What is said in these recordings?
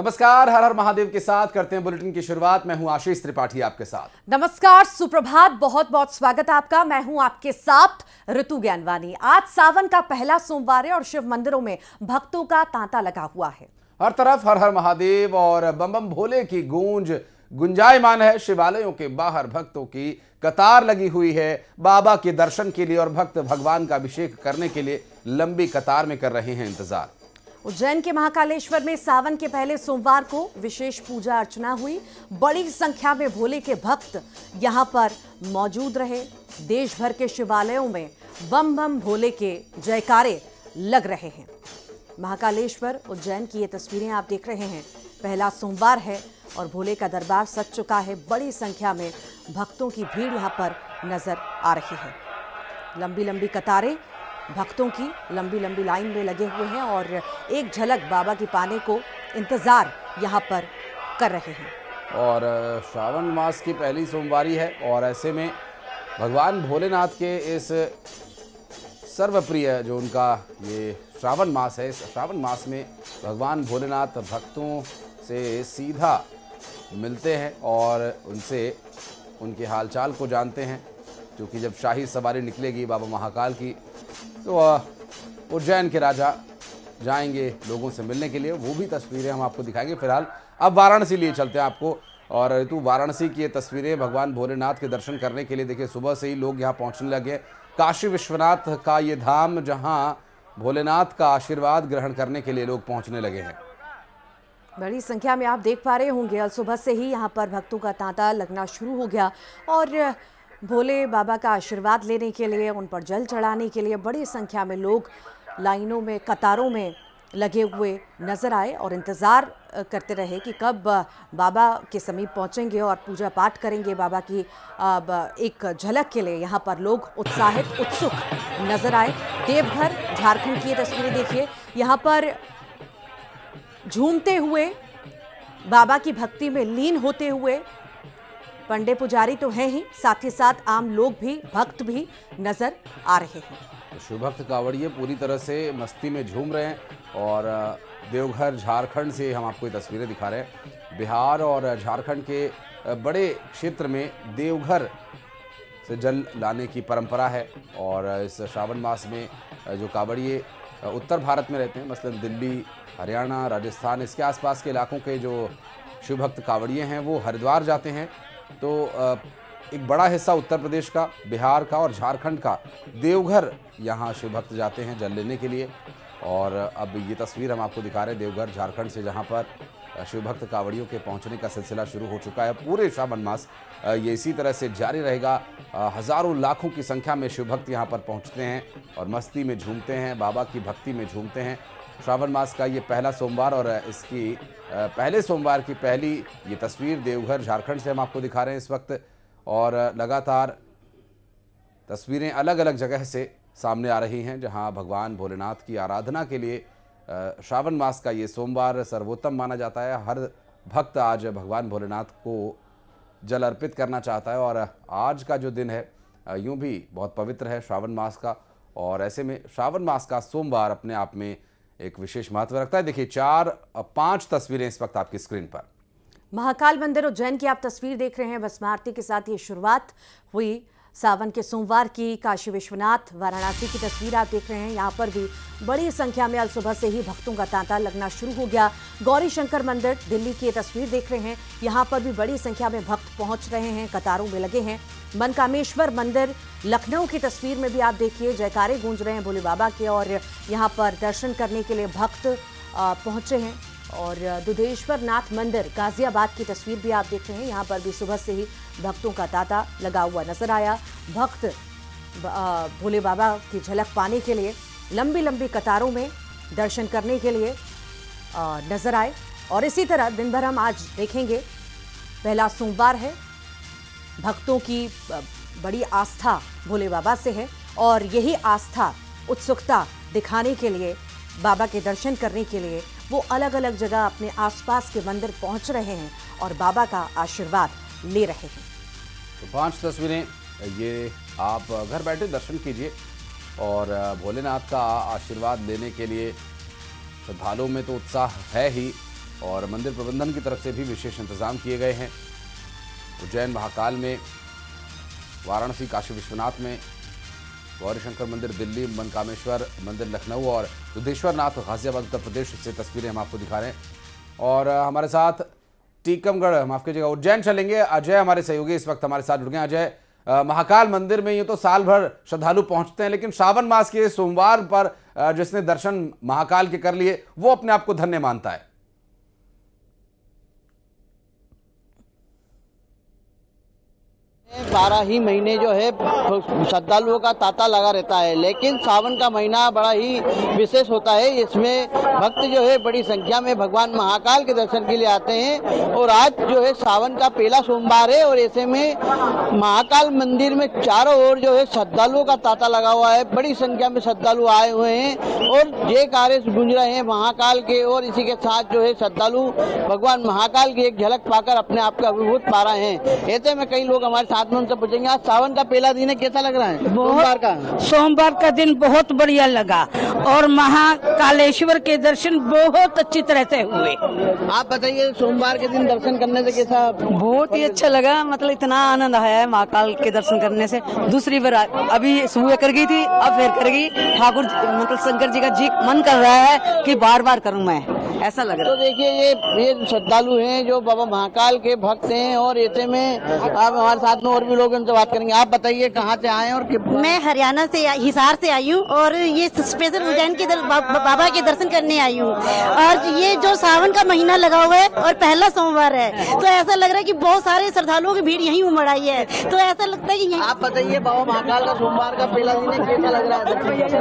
नमस्कार, हर हर महादेव के साथ करते हैं बुलेटिन की शुरुआत। मैं हूं आशीष त्रिपाठी आपके साथ। नमस्कार, सुप्रभात, बहुत बहुत स्वागत है आपका। मैं हूं आपके साथ ऋतु ज्ञानवानी। आज सावन का पहला सोमवार है और शिव मंदिरों में भक्तों का तांता लगा हुआ है। हर तरफ हर हर महादेव और बम बम भोले की गूंज गुंजायमान है। शिवालयों के बाहर भक्तों की कतार लगी हुई है बाबा के दर्शन के लिए, और भक्त भगवान का अभिषेक करने के लिए लंबी कतार में कर रहे हैं इंतजार। उज्जैन के महाकालेश्वर में सावन के पहले सोमवार को विशेष पूजा अर्चना हुई। बड़ी संख्या में भोले के भक्त यहां पर मौजूद रहे। देश भर के शिवालयों में बम बम भोले के जयकारे लग रहे हैं। महाकालेश्वर उज्जैन की ये तस्वीरें आप देख रहे हैं। पहला सोमवार है और भोले का दरबार सज चुका है। बड़ी संख्या में भक्तों की भीड़ यहाँ पर नजर आ रही है। लंबी लंबी कतारें भक्तों की लंबी लंबी लाइन में लगे हुए हैं और एक झलक बाबा की पाने को इंतजार यहाँ पर कर रहे हैं। और श्रावण मास की पहली सोमवारी है और ऐसे में भगवान भोलेनाथ के इस सर्वप्रिय जो उनका ये श्रावण मास है, इस श्रावण मास में भगवान भोलेनाथ भक्तों से सीधा मिलते हैं और उनसे उनके हालचाल को जानते हैं। क्योंकि जब शाही सवारी निकलेगी बाबा महाकाल की तो उज्जैन के राजा जाएंगे लोगों से मिलने के लिए। वो भी तस्वीरें हम आपको दिखाएंगे। फिलहाल अब वाराणसी लिए चलते हैं आपको। और ऋतु, वाराणसी की ये तस्वीरें भगवान भोलेनाथ के दर्शन करने के लिए देखिए सुबह से ही लोग यहाँ पहुँचने लगे। काशी विश्वनाथ का ये धाम जहाँ भोलेनाथ का आशीर्वाद ग्रहण करने के लिए लोग पहुँचने लगे हैं। बड़ी संख्या में आप देख पा रहे होंगे और सुबह से ही यहाँ पर भक्तों का तांता लगना शुरू हो गया और भोले बाबा का आशीर्वाद लेने के लिए, उन पर जल चढ़ाने के लिए बड़ी संख्या में लोग लाइनों में कतारों में लगे हुए नजर आए और इंतज़ार करते रहे कि कब बाबा के समीप पहुंचेंगे और पूजा पाठ करेंगे बाबा की एक झलक के लिए। यहाँ पर लोग उत्साहित उत्सुक नजर आए। देवघर झारखंड की ये तस्वीरें देखिए। यहाँ पर झूमते हुए बाबा की भक्ति में लीन होते हुए पंडे पुजारी तो हैं ही, साथ ही साथ आम लोग भी, भक्त भी नजर आ रहे हैं। शिवभक्त कांवड़िए पूरी तरह से मस्ती में झूम रहे हैं। और देवघर झारखंड से हम आपको ये तस्वीरें दिखा रहे हैं। बिहार और झारखंड के बड़े क्षेत्र में देवघर से जल लाने की परंपरा है। और इस श्रावण मास में जो कांवड़िए उत्तर भारत में रहते हैं, मसलन दिल्ली, हरियाणा, राजस्थान, इसके आसपास के इलाकों के जो शिवभक्त कांवड़िए हैं वो हरिद्वार जाते हैं। तो एक बड़ा हिस्सा उत्तर प्रदेश का, बिहार का और झारखंड का देवघर यहाँ शिवभक्त जाते हैं जल लेने के लिए। और अब ये तस्वीर हम आपको दिखा रहे हैं देवघर झारखंड से, जहाँ पर शिवभक्त कांवड़ियों के पहुँचने का सिलसिला शुरू हो चुका है। पूरे श्रावण मास ये इसी तरह से जारी रहेगा। हज़ारों लाखों की संख्या में शिवभक्त यहाँ पर पहुँचते हैं और मस्ती में झूमते हैं, बाबा की भक्ति में झूमते हैं। श्रावण मास का ये पहला सोमवार और इसकी पहले सोमवार की पहली ये तस्वीर देवघर झारखंड से हम आपको दिखा रहे हैं इस वक्त। और लगातार तस्वीरें अलग अलग जगह से सामने आ रही हैं जहां भगवान भोलेनाथ की आराधना के लिए श्रावण मास का ये सोमवार सर्वोत्तम माना जाता है। हर भक्त आज भगवान भोलेनाथ को जल अर्पित करना चाहता है। और आज का जो दिन है यूँ भी बहुत पवित्र है श्रावण मास का। और ऐसे में श्रावण मास का सोमवार अपने आप में एक विशेष महत्व रखता है। देखिए 4-5 तस्वीरें इस वक्त आपकी स्क्रीन पर। महाकाल मंदिर उज्जैन की आप तस्वीर देख रहे हैं। भस्म आरती के साथ ये शुरुआत हुई सावन के सोमवार की। काशी विश्वनाथ वाराणसी की तस्वीर आप देख रहे हैं। यहाँ पर भी बड़ी संख्या में आज सुबह से ही भक्तों का तांता लगना शुरू हो गया। गौरी शंकर मंदिर दिल्ली की ये तस्वीर देख रहे हैं। यहाँ पर भी बड़ी संख्या में भक्त पहुँच रहे हैं, कतारों में लगे हैं। मनकामेश्वर मंदिर लखनऊ की तस्वीर में भी आप देखिए जयकारे गूंज रहे हैं भोले बाबा के और यहाँ पर दर्शन करने के लिए भक्त पहुँचे हैं। और दुधेश्वर नाथ मंदिर गाजियाबाद की तस्वीर भी आप देख रहे हैं। यहाँ पर भी सुबह से ही भक्तों का तांता लगा हुआ नजर आया। भक्त भोले बाबा की झलक पाने के लिए लंबी लंबी कतारों में दर्शन करने के लिए नजर आए। और इसी तरह दिन भर हम आज देखेंगे। पहला सोमवार है, भक्तों की बड़ी आस्था भोले बाबा से है और यही आस्था, उत्सुकता दिखाने के लिए, बाबा के दर्शन करने के लिए वो अलग अलग जगह अपने आसपास के मंदिर पहुंच रहे हैं और बाबा का आशीर्वाद ले रहे हैं। तो 5 तस्वीरें ये आप घर बैठे दर्शन कीजिए और भोलेनाथ का आशीर्वाद लेने के लिए श्रद्धालुओं में तो उत्साह है ही। और मंदिर प्रबंधन की तरफ से भी विशेष इंतजाम किए गए हैं। उज्जैन महाकाल में, वाराणसी काशी विश्वनाथ में, गौरी शंकर मंदिर दिल्ली, मनकामेश्वर मंदिर लखनऊ और दुधेश्वर नाथ गाजियाबाद उत्तर प्रदेश से तस्वीरें हम आपको दिखा रहे हैं। और हमारे साथ टीकमगढ़, माफ कीजिएगा, उज्जैन चलेंगे। अजय हमारे सहयोगी इस वक्त हमारे साथ जुड़ गए हैं। अजय, महाकाल मंदिर में ये तो साल भर श्रद्धालु पहुंचते हैं, लेकिन श्रावण मास के सोमवार पर जिसने दर्शन महाकाल के कर लिए वो अपने आप को धन्य मानता है। 12 ही महीने जो है श्रद्धालुओं का तांता लगा रहता है, लेकिन सावन का महीना बड़ा ही विशेष होता है। इसमें भक्त जो है बड़ी संख्या में भगवान महाकाल के दर्शन के लिए आते हैं। और आज जो है सावन का पहला सोमवार है और ऐसे में महाकाल मंदिर में चारों ओर जो है श्रद्धालुओं का तांता लगा हुआ है। बड़ी संख्या में श्रद्धालु आए हुए हैं और जयकारे गूंज रहे हैं महाकाल के। और इसी के साथ जो है श्रद्धालु भगवान महाकाल की एक झलक पाकर अपने आप को अभिभूत पा रहे हैं। ऐसे में कई लोग हमारे साथ में उनसे पूछेंगे, आज सावन का पहला दिन है, कैसा लग रहा है? सोमवार का दिन बहुत बढ़िया लगा और महाकालेश्वर के दर्शन बहुत अच्छी तरह से हुए। आप बताइए, सोमवार के दिन दर्शन करने से कैसा? बहुत ही अच्छा लगा, मतलब इतना आनंद आया है महाकाल के दर्शन करने से। दूसरी बार अभी सुबह कर गई थी, अब फिर कर गई। ठाकुर मतलब शंकर जी का जी मन कर रहा है कि बार बार करूं मैं, ऐसा लग रहा है। तो देखिए, ये श्रद्धालु हैं जो बाबा महाकाल के भक्त हैं और ऐसे में आप हमारे साथ में और भी लोग उनसे बात करेंगे। आप बताइए, कहाँ से आए और मैं हरियाणा से, हिसार से आई हूँ और ये स्पेशल उज्जैन के बाबा के दर्शन करने आई हूँ। और ये जो सावन का महीना लगा हुआ है और पहला सोमवार है, तो ऐसा लग रहा है कि बहुत सारे श्रद्धालुओं की भीड़ यहीं उमड़ आई है। तो ऐसा लगता है कि आप बताइए, बाबा महाकाल का सोमवार का पहला दिन है, कैसा लग रहा है?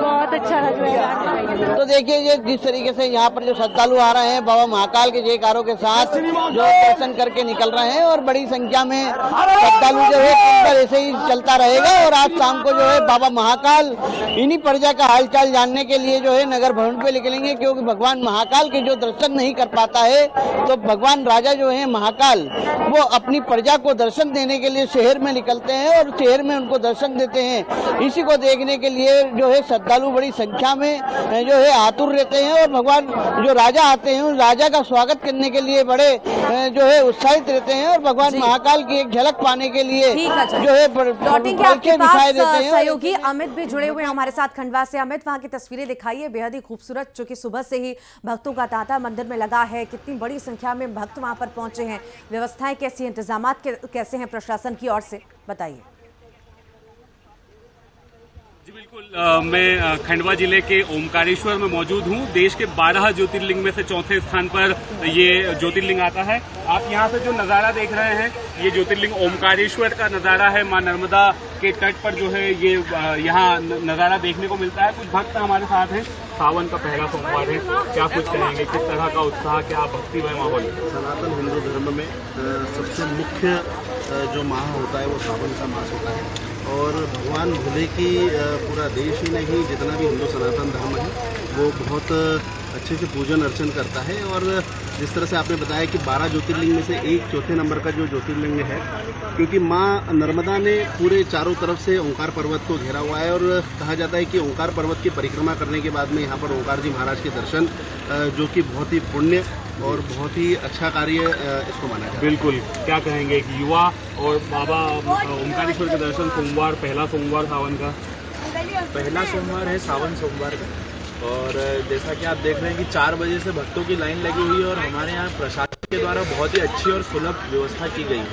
बहुत अच्छा लग रहा है। तो देखिए, ये जिस तरीके से यहाँ पर जो श्रद्धालु आ रहे हैं बाबा महाकाल के जयकारों के साथ जो दर्शन करके निकल रहे हैं और बड़ी संख्या में श्रद्धालु जो है ऐसे ही चलता रहेगा। और आज शाम को जो है बाबा महाकाल इन्हीं प्रजा का हालचाल जानने के लिए जो है नगर भवन पे निकलेंगे, क्योंकि भगवान महाकाल के जो दर्शन नहीं कर पाता है तो भगवान राजा जो है महाकाल वो अपनी प्रजा को दर्शन देने के लिए शहर में निकलते हैं और शहर में उनको दर्शन देते हैं। इसी को देखने के लिए जो है श्रद्धालु बड़ी संख्या में जो है आतुर रहते हैं और भगवान जो राजा आते हैं उस राजा का स्वागत करने के लिए बड़े जो है उत्साहित रहते हैं और भगवान महाकाल की एक झलक पाने के लिए जो है लौटेंगे आपके पास। सहयोगी अमित भी जुड़े हुए हैं हमारे साथ खंडवा से। अमित, वहां की तस्वीरें दिखाइए, बेहद ही खूबसूरत, चूंकि सुबह से ही भक्तों का तांता मंदिर में लगा है। कितनी बड़ी संख्या में भक्त वहां पर पहुंचे हैं, व्यवस्थाएं कैसी, इंतजाम कैसे हैं प्रशासन की ओर से, बताइए। जी बिल्कुल, मैं खंडवा जिले के ओमकारेश्वर में मौजूद हूँ। देश के 12 ज्योतिर्लिंग में से चौथे स्थान पर ये ज्योतिर्लिंग आता है। आप यहाँ से जो नज़ारा देख रहे हैं, ये ज्योतिर्लिंग ओमकारेश्वर का नज़ारा है। मां नर्मदा के तट पर जो है ये यहाँ नज़ारा देखने को मिलता है। कुछ भक्त हमारे साथ हैं। सावन का पहला सोमवार है, क्या कुछ कहेंगे, किस तरह का उत्साह, क्या भक्तिमय माहौल? सनातन हिंदू धर्म में सबसे मुख्य जो माह होता है वो सावन का मास होता है और भगवान भोले की पूरा देश ही नहीं, जितना भी हिंदू सनातन धर्म है वो बहुत अच्छे से पूजन अर्चन करता है। और जिस तरह से आपने बताया कि 12 ज्योतिर्लिंग में से एक चौथे नंबर का जो ज्योतिर्लिंग है, क्योंकि माँ नर्मदा ने पूरे चारों तरफ से ओंकार पर्वत को घेरा हुआ है और कहा जाता है कि ओंकार पर्वत की परिक्रमा करने के बाद में यहाँ पर ओंकार जी महाराज के दर्शन, जो कि बहुत ही पुण्य और बहुत ही अच्छा कार्य इसको माना जाता है। बिल्कुल, क्या कहेंगे कि युवा और बाबा ओमकारेश्वर के दर्शन सोमवार, पहला सोमवार सावन का, पहला सोमवार है सावन सोमवार का। और जैसा कि आप देख रहे हैं कि 4 बजे से भक्तों की लाइन लगी हुई है और हमारे यहाँ प्रशासन के द्वारा बहुत ही अच्छी और सुलभ व्यवस्था की गई है।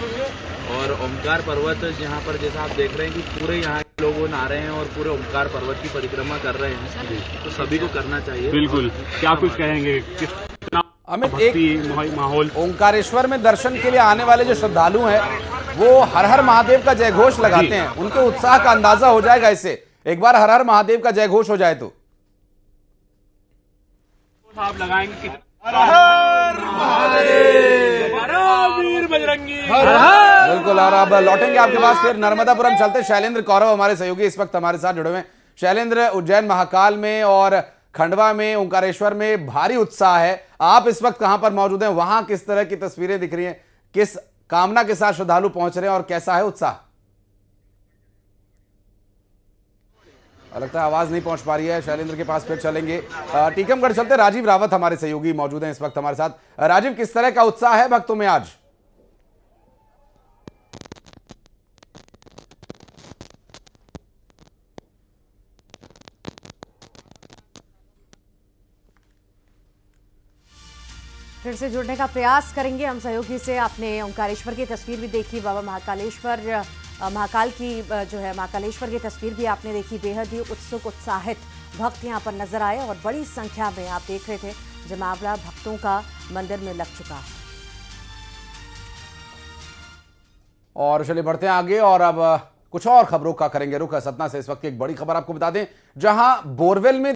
और ओमकार पर्वत जहाँ पर जैसा आप देख रहे हैं कि पूरे यहाँ के लोग नहा रहे हैं और पूरे ओमकार पर्वत की परिक्रमा कर रहे हैं, तो सभी को करना चाहिए। बिल्कुल, क्या कुछ कहेंगे, अमित, एक माहौल? ओंकारेश्वर में दर्शन के लिए आने वाले जो श्रद्धालु हैं वो हर हर महादेव का जयघोष लगाते हैं, उनके उत्साह का अंदाजा हो जाएगा इससे। एक बार हर हर महादेव का जयघोष हो जाए तो आप लगाएंगे कि हर हर महादेव, वीर बजरंगी, बिल्कुल। और अब लौटेंगे आपके पास, फिर नर्मदापुरम चलते। शैलेंद्र कौरव हमारे सहयोगी इस वक्त हमारे साथ जुड़े हुए हैं। शैलेंद्र, उज्जैन महाकाल में और खंडवा में, ओंकारेश्वर में भारी उत्साह है। आप इस वक्त कहां पर मौजूद हैं, वहां किस तरह की तस्वीरें दिख रही हैं, किस कामना के साथ श्रद्धालु पहुंच रहे हैं और कैसा है उत्साह? लगता है आवाज नहीं पहुंच पा रही है। शैलेंद्र के पास फिर चलेंगे। टीकमगढ़ चलते, राजीव रावत हमारे सहयोगी मौजूद हैं इस वक्त हमारे साथ। राजीव, किस तरह का उत्साह है भक्तों में आज? फिर से जुड़ने का प्रयास करेंगे हम सहयोगी से। आपने ओंकारेश्वर की तस्वीर भी देखी, बाबा महाकालेश्वर, महाकाल की जो है महाकालेश्वर की तस्वीर भी आपने देखी। बेहद ही उत्सुक उत्साहित भक्त यहाँ पर नजर आए और बड़ी संख्या में आप देख रहे थे जमावड़ा भक्तों का मंदिर में लग चुका है। और चलिए बढ़ते हैं आगे और अब कुछ और खबरों का करेंगे रुख। सतना से इस वक्त की एक बड़ी खबर आपको बता दें, जहां बोरवेल में